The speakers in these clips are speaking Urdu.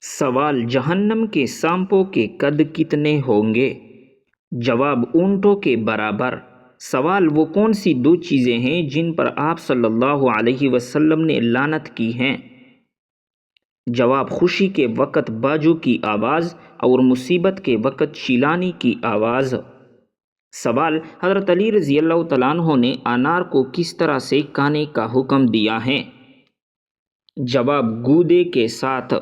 سوال: جہنم کے سانپوں کے قد کتنے ہوں گے؟ جواب: اونٹوں کے برابر۔ سوال: وہ کون سی دو چیزیں ہیں جن پر آپ صلی اللہ علیہ وسلم نے لعنت کی ہیں؟ جواب: خوشی کے وقت باجوں کی آواز اور مصیبت کے وقت چیلانی کی آواز۔ سوال: حضرت علی رضی اللہ تعالیٰ عنہ نے انار کو کس طرح سے کھانے کا حکم دیا ہے؟ جواب: گودے کے ساتھ۔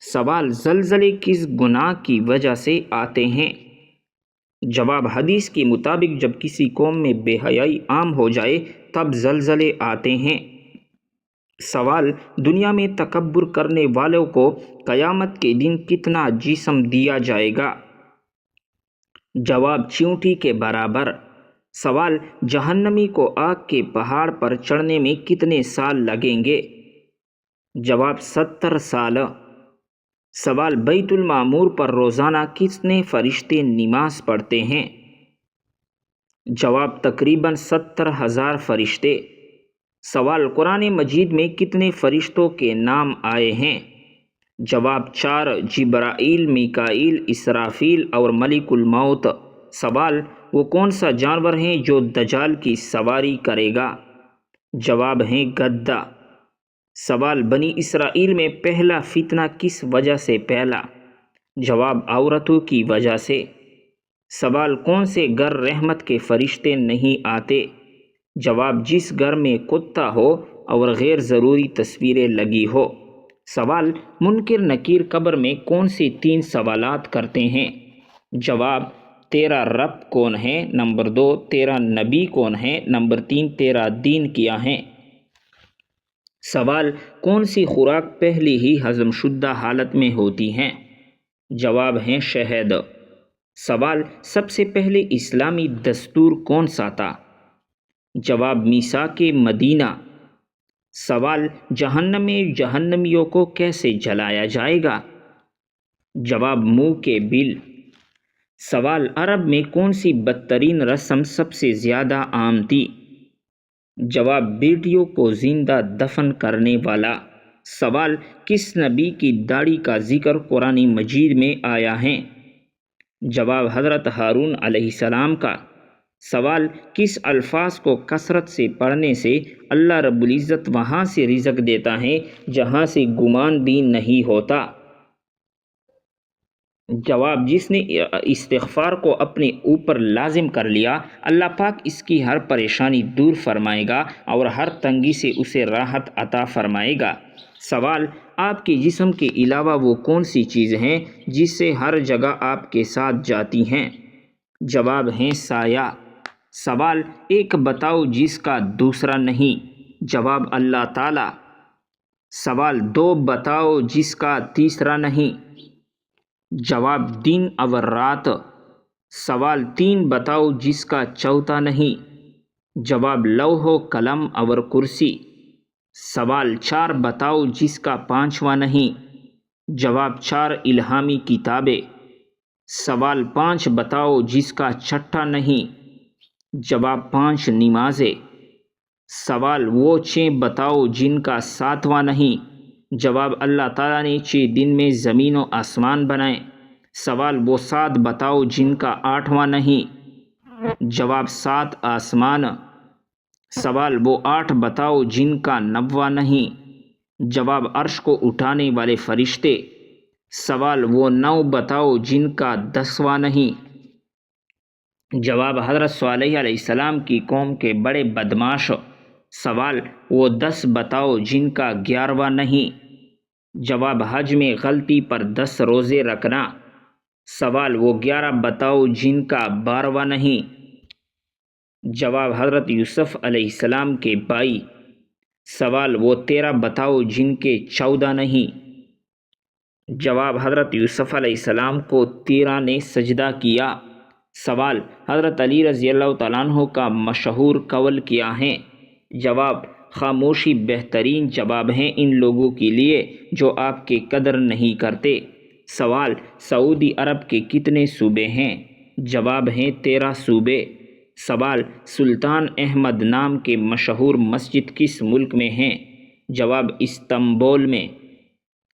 سوال: زلزلے کس گناہ کی وجہ سے آتے ہیں؟ جواب: حدیث کے مطابق جب کسی قوم میں بے حیائی عام ہو جائے تب زلزلے آتے ہیں۔ سوال: دنیا میں تکبر کرنے والوں کو قیامت کے دن کتنا جسم دیا جائے گا؟ جواب: چیونٹی کے برابر۔ سوال: جہنمی کو آگ کے پہاڑ پر چڑھنے میں کتنے سال لگیں گے؟ جواب: 70 سال۔ سوال: بیت المعمور پر روزانہ کتنے فرشتے نماز پڑھتے ہیں؟ جواب: تقریباً 70,000 فرشتے۔ سوال: قرآن مجید میں کتنے فرشتوں کے نام آئے ہیں؟ جواب: 4، جبرائیل، میکائیل، اسرافیل اور ملک الموت۔ سوال: وہ کون سا جانور ہے جو دجال کی سواری کرے گا؟ جواب ہے گدھا۔ سوال: بنی اسرائیل میں پہلا فتنہ کس وجہ سے پھیلا؟ جواب: عورتوں کی وجہ سے۔ سوال: کون سے گھر رحمت کے فرشتے نہیں آتے؟ جواب: جس گھر میں کتا ہو اور غیر ضروری تصویریں لگی ہو۔ سوال: منکر نکیر قبر میں کون سے 3 سوالات کرتے ہیں؟ جواب: تیرا رب کون ہے؟ نمبر 2، تیرا نبی کون ہے؟ نمبر 3، تیرا دین کیا ہے؟ سوال: کون سی خوراک پہلے ہی ہضم شدہ حالت میں ہوتی ہے؟ جواب ہے شہد۔ سوال: سب سے پہلے اسلامی دستور کون سا تھا؟ جواب: میثاق مدینہ۔ سوال: جہنم میں جہنمیوں کو کیسے جلایا جائے گا؟ جواب: منہ کے بل۔ سوال: عرب میں کون سی بدترین رسم سب سے زیادہ عام تھی؟ جواب: بیٹیوں کو زندہ دفن کرنے والا۔ سوال: کس نبی کی داڑھی کا ذکر قرآن مجید میں آیا ہے؟ جواب: حضرت ہارون علیہ السلام کا۔ سوال: کس الفاظ کو کثرت سے پڑھنے سے اللہ رب العزت وہاں سے رزق دیتا ہے جہاں سے گمان بھی نہیں ہوتا؟ جواب: جس نے استغفار کو اپنے اوپر لازم کر لیا اللہ پاک اس کی ہر پریشانی دور فرمائے گا اور ہر تنگی سے اسے راحت عطا فرمائے گا۔ سوال: آپ کے جسم کے علاوہ وہ کون سی چیز ہیں جس سے ہر جگہ آپ کے ساتھ جاتی ہیں؟ جواب ہے سایہ۔ سوال: ایک بتاؤ جس کا دوسرا نہیں؟ جواب: اللہ تعالی۔ سوال: 2 بتاؤ جس کا تیسرا نہیں؟ جواب: دن اور رات۔ سوال: 3 بتاؤ جس کا چوتھا نہیں؟ جواب: لوح و قلم اور کرسی۔ سوال: 4 بتاؤ جس کا 5واں نہیں؟ جواب: 4 الہامی کتابیں۔ سوال: 5 بتاؤ جس کا 6واں نہیں؟ جواب: 5 نمازیں۔ سوال: وہ 6 بتاؤ جن کا 7واں نہیں؟ جواب: اللہ تعالیٰ نے 6 دن میں زمین و آسمان بنائے۔ سوال: وہ 7 بتاؤ جن کا 8واں نہیں؟ جواب: 7 آسمان۔ سوال: وہ 8 بتاؤ جن کا 9واں نہیں؟ جواب: عرش کو اٹھانے والے فرشتے۔ سوال: وہ 9 بتاؤ جن کا 10واں نہیں؟ جواب: حضرت صالح علیہ السلام کی قوم کے بڑے بدماش۔ سوال: وہ 10 بتاؤ جن کا 11واں نہیں؟ جواب: حج میں غلطی پر 10 روزے رکھنا۔ سوال: وہ 11 بتاؤ جن کا 12واں نہیں؟ جواب: حضرت یوسف علیہ السلام کے بھائی۔ سوال: وہ 13 بتاؤ جن کے 14 نہیں؟ جواب: حضرت یوسف علیہ السلام کو 13 نے سجدہ کیا۔ سوال: حضرت علی رضی اللہ تعالیٰ عنہ کا مشہور قول کیا ہے؟ جواب: خاموشی بہترین جواب ہے ان لوگوں کے لیے جو آپ کی قدر نہیں کرتے۔ سوال: سعودی عرب کے کتنے صوبے ہیں؟ جواب ہیں 13 صوبے۔ سوال: سلطان احمد نام کے مشہور مسجد کس ملک میں ہیں؟ جواب: استنبول میں۔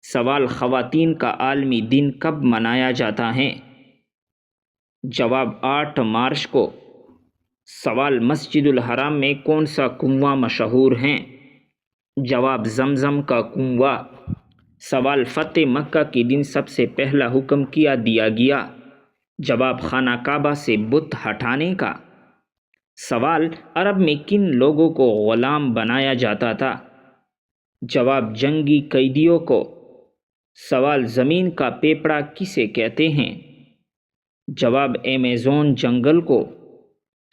سوال خواتین کا عالمی دن کب منایا جاتا ہے؟ جواب 8 مارچ کو۔ سوال مسجد الحرام میں کون سا کنواں مشہور ہیں؟ جواب زمزم کا کنواں۔ سوال فتح مکہ کے دن سب سے پہلا حکم کیا دیا گیا؟ جواب خانہ کعبہ سے بت ہٹانے کا۔ سوال عرب میں کن لوگوں کو غلام بنایا جاتا تھا؟ جواب جنگی قیدیوں کو۔ سوال زمین کا پیپڑا کسے کہتے ہیں؟ جواب ایمیزون جنگل کو۔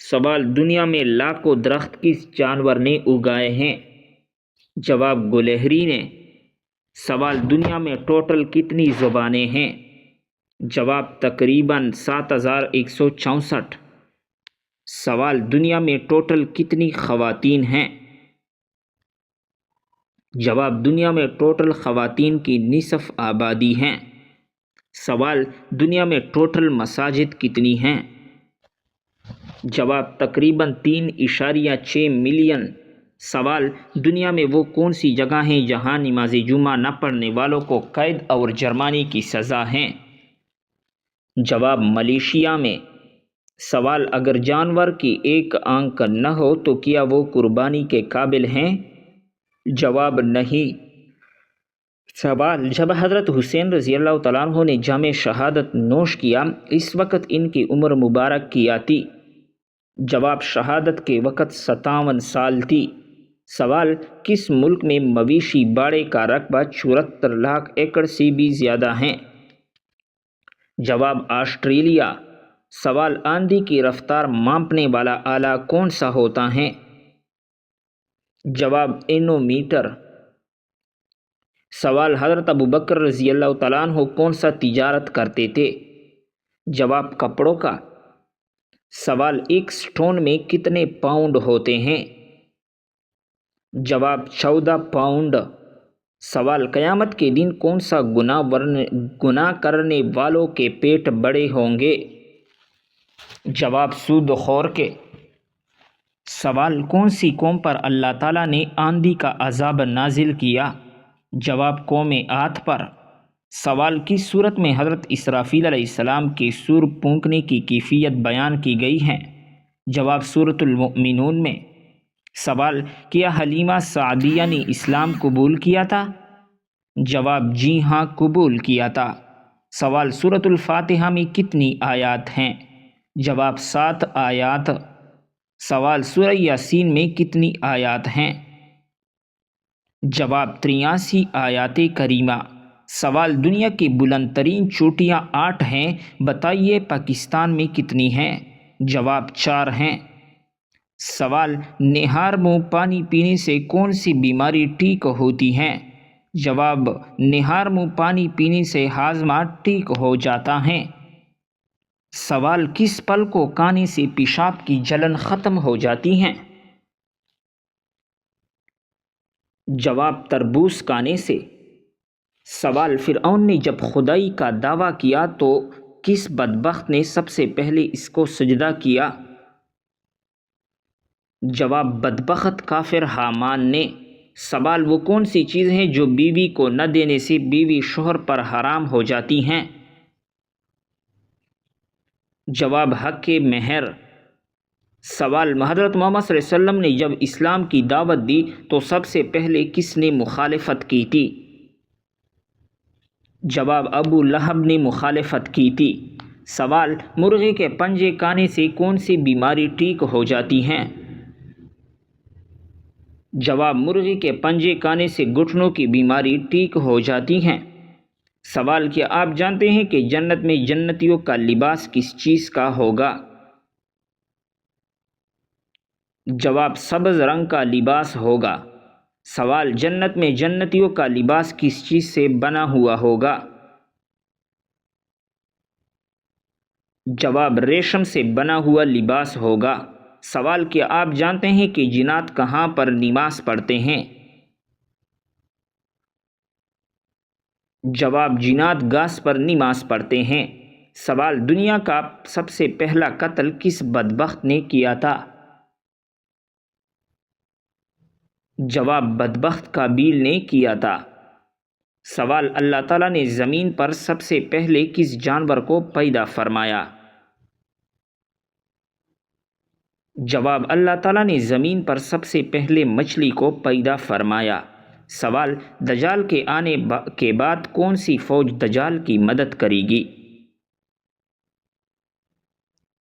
سوال دنیا میں لاکھوں درخت کس جانور نے اگائے ہیں؟ جواب گلہری نے۔ سوال دنیا میں ٹوٹل کتنی زبانیں ہیں؟ جواب تقریباً 7164۔ سوال دنیا میں ٹوٹل کتنی خواتین ہیں؟ جواب دنیا میں ٹوٹل خواتین کی نصف آبادی ہیں۔ سوال دنیا میں ٹوٹل مساجد کتنی ہیں؟ جواب تقریباً 3.6 ملین۔ سوال دنیا میں وہ کون سی جگہ ہیں جہاں نماز جمعہ نہ پڑھنے والوں کو قید اور جرمانے کی سزا ہے؟ جواب ملیشیا میں۔ سوال اگر جانور کی ایک آنکھ نہ ہو تو کیا وہ قربانی کے قابل ہیں؟ جواب نہیں۔ سوال جب حضرت حسین رضی اللہ تعالیٰ عنہ نے جام شہادت نوش کیا اس وقت ان کی عمر مبارک کیا تھی؟ جواب شہادت کے وقت 57 سال تھی۔ سوال کس ملک میں مویشی باڑے کا رقبہ 74 لاکھ ایکڑ سے بھی زیادہ ہیں؟ جواب آسٹریلیا۔ سوال آندھی کی رفتار ماپنے والا آلہ کون سا ہوتا ہے؟ جواب اینومیٹر۔ سوال حضرت ابوبکر رضی اللہ تعالیٰ عنہ کون سا تجارت کرتے تھے؟ جواب کپڑوں کا۔ سوال ایک سٹون میں کتنے پاؤنڈ ہوتے ہیں؟ جواب 14 پاؤنڈ۔ سوال قیامت کے دن کون سا گناہ کرنے والوں کے پیٹ بڑے ہوں گے؟ جواب سود خور کے۔ سوال کون سی قوم پر اللہ تعالیٰ نے آندھی کا عذاب نازل کیا؟ جواب قوم عاد پر۔ سوال کس صورت میں حضرت اسرافیل علیہ السلام کے سور پھونکنے کی کیفیت بیان کی گئی ہے؟ جواب سورۃ المؤمنون میں۔ سوال کیا حلیمہ سعدیہ نے اسلام قبول کیا تھا؟ جواب جی ہاں قبول کیا تھا۔ سوال سورۃ الفاتحہ میں کتنی آیات ہیں؟ جواب 7 آیات۔ سوال سورہ یاسین میں کتنی آیات ہیں؟ جواب 83 آیات کریمہ۔ سوال دنیا کی بلند ترین چوٹیاں 8 ہیں، بتائیے پاکستان میں کتنی ہیں؟ جواب 4 ہیں۔ سوال نہار منہ پانی پینے سے کون سی بیماری ٹھیک ہوتی ہے؟ جواب نہار منہ پانی پینے سے ہاضمہ ٹھیک ہو جاتا ہے۔ سوال کس پھل کو کھانے سے پیشاب کی جلن ختم ہو جاتی ہے؟ جواب تربوز کھانے سے۔ سوال فرعون نے جب خدائی کا دعویٰ کیا تو کس بدبخت نے سب سے پہلے اس کو سجدہ کیا؟ جواب بدبخت کافر حامان نے۔ سوال وہ کون سی چیز ہیں جو بیوی کو نہ دینے سے بیوی شوہر پر حرام ہو جاتی ہیں؟ جواب حق مہر۔ سوال حضرت محمد صلی اللہ علیہ وسلم نے جب اسلام کی دعوت دی تو سب سے پہلے کس نے مخالفت کی تھی؟ جواب ابو لہب نے مخالفت کی تھی۔ سوال مرغے کے پنجے کھانے سے کون سی بیماری ٹھیک ہو جاتی ہیں؟ جواب مرغے کے پنجے کھانے سے گھٹنوں کی بیماری ٹھیک ہو جاتی ہیں۔ سوال کیا آپ جانتے ہیں کہ جنت میں جنتیوں کا لباس کس چیز کا ہوگا؟ جواب سبز رنگ کا لباس ہوگا۔ سوال جنت میں جنتیوں کا لباس کس چیز سے بنا ہوا ہوگا؟ جواب ریشم سے بنا ہوا لباس ہوگا۔ سوال کیا آپ جانتے ہیں کہ جنات کہاں پر نماز پڑھتے ہیں؟ جواب جنات گھاس پر نماز پڑھتے ہیں۔ سوال دنیا کا سب سے پہلا قتل کس بدبخت نے کیا تھا؟ جواب بدبخت قابیل نے کیا تھا۔ سوال: اللہ تعالیٰ نے زمین پر سب سے پہلے کس جانور کو پیدا فرمایا؟ جواب: اللہ تعالیٰ نے زمین پر سب سے پہلے مچھلی کو پیدا فرمایا۔ سوال: دجال کے آنے کے بعد کون سی فوج دجال کی مدد کرے گی؟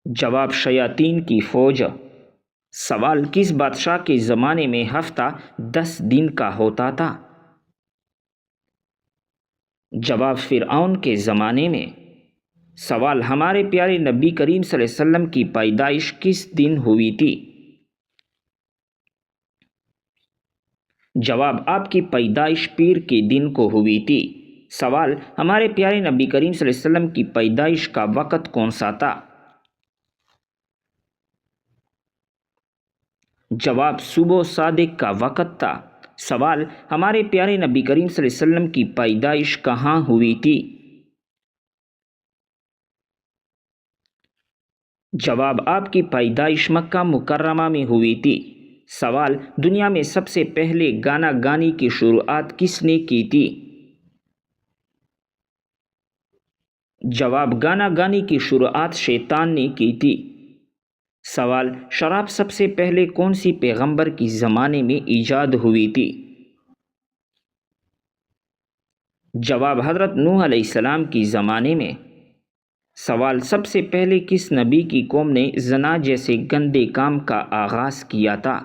جواب: شیاطین کی فوج۔ سوال: کس بادشاہ کے زمانے میں ہفتہ 10 دن کا ہوتا تھا؟ جواب: فرعون کے زمانے میں۔ سوال: ہمارے پیارے نبی کریم صلی اللہ علیہ وسلم کی پیدائش کس دن ہوئی تھی؟ جواب: آپ کی پیدائش پیر کے دن کو ہوئی تھی۔ سوال: ہمارے پیارے نبی کریم صلی اللہ علیہ وسلم کی پیدائش کا وقت کون سا تھا؟ جواب: صبح صادق کا وقت تھا۔ سوال: ہمارے پیارے نبی کریم صلی اللہ علیہ وسلم کی پیدائش کہاں ہوئی تھی؟ جواب: آپ کی پیدائش مکہ مکرمہ میں ہوئی تھی۔ سوال: دنیا میں سب سے پہلے گانا گانی کی شروعات کس نے کی تھی؟ جواب: گانا گانی کی شروعات شیطان نے کی تھی۔ سوال: شراب سب سے پہلے کون سی پیغمبر کی زمانے میں ایجاد ہوئی تھی؟ جواب: حضرت نوح علیہ السلام کی زمانے میں۔ سوال: سب سے پہلے کس نبی کی قوم نے زنا جیسے گندے کام کا آغاز کیا تھا؟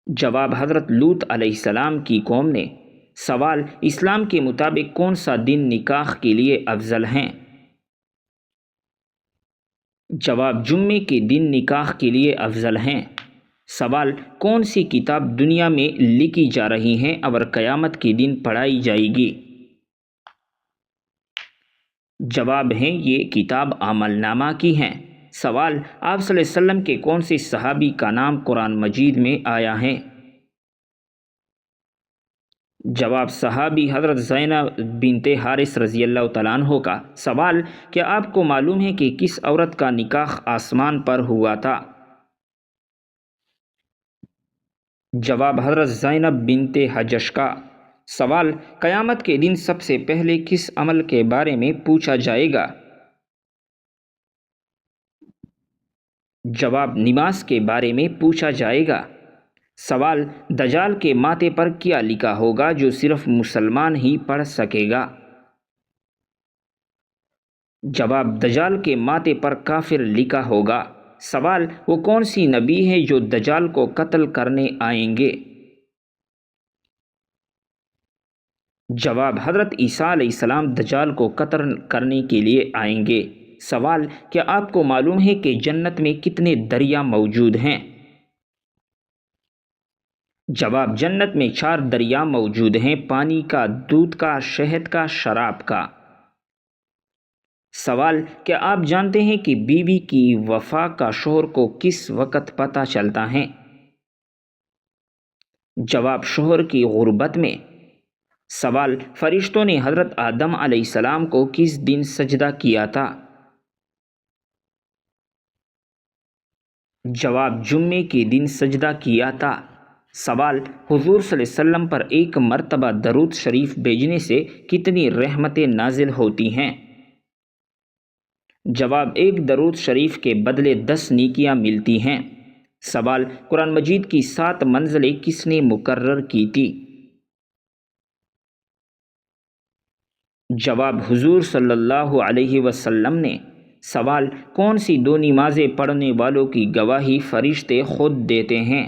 جواب: حضرت لوط علیہ السلام کی قوم نے۔ سوال: اسلام کے مطابق کون سا دن نکاح کے لیے افضل ہیں؟ جواب: جمعے کے دن نکاح کے لیے افضل ہیں۔ سوال: کون سی کتاب دنیا میں لکھی جا رہی ہیں اور قیامت کے دن پڑھائی جائے گی؟ جواب ہیں یہ کتاب عمل نامہ کی ہیں۔ سوال: آپ صلی اللہ علیہ وسلم کے کون سے صحابی کا نام قرآن مجید میں آیا ہے؟ جواب: صحابی حضرت زینب بنت حارث رضی اللہ تعالیٰ عنہ کا۔ سوال: کیا آپ کو معلوم ہے کہ کس عورت کا نکاح آسمان پر ہوا تھا؟ جواب: حضرت زینب بنت حجش کا۔ سوال: قیامت کے دن سب سے پہلے کس عمل کے بارے میں پوچھا جائے گا؟ جواب: نماز کے بارے میں پوچھا جائے گا۔ سوال: دجال کے ماتھے پر کیا لکھا ہوگا جو صرف مسلمان ہی پڑھ سکے گا؟ جواب: دجال کے ماتھے پر کافر لکھا ہوگا۔ سوال: وہ کون سی نبی ہے جو دجال کو قتل کرنے آئیں گے؟ جواب: حضرت عیسیٰ علیہ السلام دجال کو قتل کرنے کے لیے آئیں گے۔ سوال: کیا آپ کو معلوم ہے کہ جنت میں کتنے دریا موجود ہیں؟ جواب: جنت میں 4 دریا موجود ہیں: پانی کا، دودھ کا، شہد کا، شراب کا۔ سوال: کیا آپ جانتے ہیں کہ بیوی کی وفا کا شوہر کو کس وقت پتہ چلتا ہے؟ جواب: شوہر کی غربت میں۔ سوال: فرشتوں نے حضرت آدم علیہ السلام کو کس دن سجدہ کیا تھا؟ جواب: جمعے کے دن سجدہ کیا تھا۔ سوال: حضور صلی اللہ علیہ وسلم پر ایک مرتبہ درود شریف بھیجنے سے کتنی رحمتیں نازل ہوتی ہیں؟ جواب: ایک درود شریف کے بدلے 10 نیکیاں ملتی ہیں۔ سوال: قرآن مجید کی 7 منزلیں کس نے مقرر کی تھی؟ جواب: حضور صلی اللہ علیہ وسلم نے۔ سوال: کون سی 2 نمازیں پڑھنے والوں کی گواہی فرشتے خود دیتے ہیں؟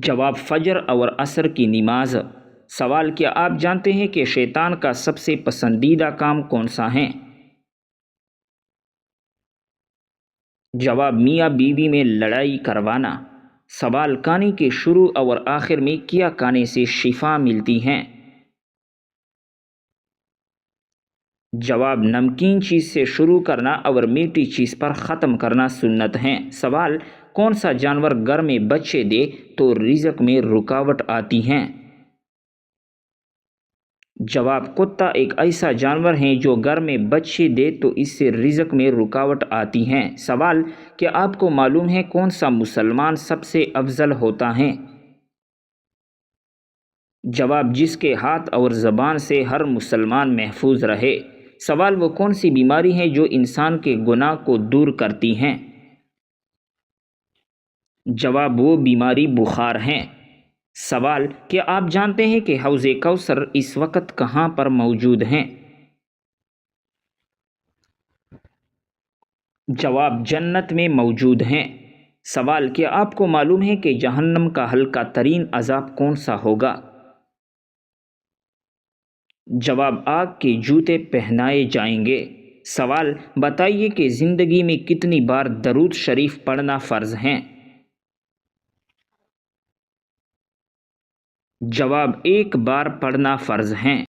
جواب: فجر اور عصر کی نماز۔ سوال: کیا آپ جانتے ہیں کہ شیطان کا سب سے پسندیدہ کام کون سا ہے؟ جواب: میاں بیوی میں لڑائی کروانا۔ سوال: کہانی کے شروع اور آخر میں کیا کھانے سے شفا ملتی ہیں؟ جواب: نمکین چیز سے شروع کرنا اور میٹھی چیز پر ختم کرنا سنت ہیں۔ سوال: کون سا جانور گھر میں بچے دے تو رزق میں رکاوٹ آتی ہے؟ جواب: کتا ایک ایسا جانور ہے جو گھر میں بچے دے تو اس سے رزق میں رکاوٹ آتی ہے۔ سوال: کیا آپ کو معلوم ہے کون سا مسلمان سب سے افضل ہوتا ہے؟ جواب: جس کے ہاتھ اور زبان سے ہر مسلمان محفوظ رہے۔ سوال: وہ کون سی بیماری ہے جو انسان کے گناہ کو دور کرتی ہیں؟ جواب: وہ بیماری بخار ہیں۔ سوال: کیا آپ جانتے ہیں کہ حوض کوثر اس وقت کہاں پر موجود ہیں؟ جواب: جنت میں موجود ہیں۔ سوال: کیا آپ کو معلوم ہے کہ جہنم کا ہلکا ترین عذاب کون سا ہوگا؟ جواب: آگ کے جوتے پہنائے جائیں گے۔ سوال: بتائیے کہ زندگی میں کتنی بار درود شریف پڑھنا فرض ہیں؟ جواب: ایک بار پڑھنا فرض ہیں۔